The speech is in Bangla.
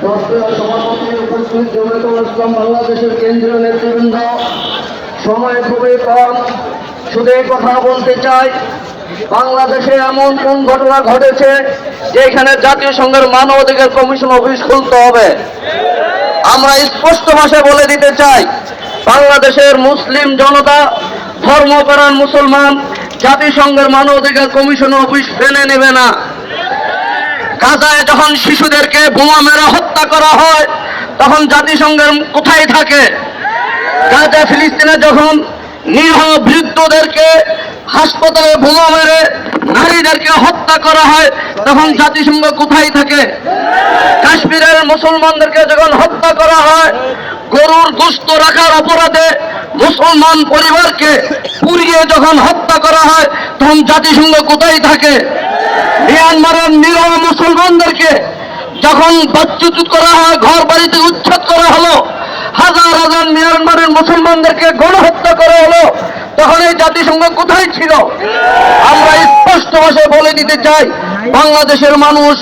সভাপতি উপস্থিত জমিয়তুল ইসলাম বাংলাদেশের কেন্দ্রীয় নেতৃবৃন্দ, সময় খুবই কম, শুধু এই কথা বলতে চাই, বাংলাদেশে এমন কোন ঘটনা ঘটেছে যেখানে জাতিসংঘের মানবাধিকার কমিশন অফিস খুলতে হবে? আমরা স্পষ্ট ভাষায় বলে দিতে চাই, বাংলাদেশের মুসলিম জনতা, ধর্মপ্রাণ মুসলমান জাতিসংঘের মানবাধিকার কমিশন অফিস মেনে নেবে না। গাজায় যখন শিশুদেরকে বোমা মেরে হত্যা করা হয় তখন জাতিসংঘের কোথায় থাকে? গাজা ফিলিস্তিনে যখন নিরীহ বৃদ্ধদেরকে হাসপাতালে বোমা মেরে নারীদেরকে হত্যা করা হয় তখন জাতিসংঘ কোথায় থাকে? কাশ্মীরের মুসলমানদেরকে যখন হত্যা করা হয়, গরুর গোশত রাখার অপরাধে মুসলমান পরিবারকে পুড়িয়ে যখন হত্যা করা হয় তখন জাতিসংঘ কোথায় থাকে? মিয়ানমারের নিরীহ মুসলমানদেরকে যখন বাস্তুচ্যুত করা হয়, ঘর বাড়িতে উচ্ছেদ করা হলো, হাজার হাজার মিয়ানমারের মুসলমানদেরকে গণহত্যা করা হলো, তখন এই জাতিসংঘ কোথায় ছিল? আমরা স্পষ্ট ভাষায় বলে দিতে চাই, বাংলাদেশের মানুষ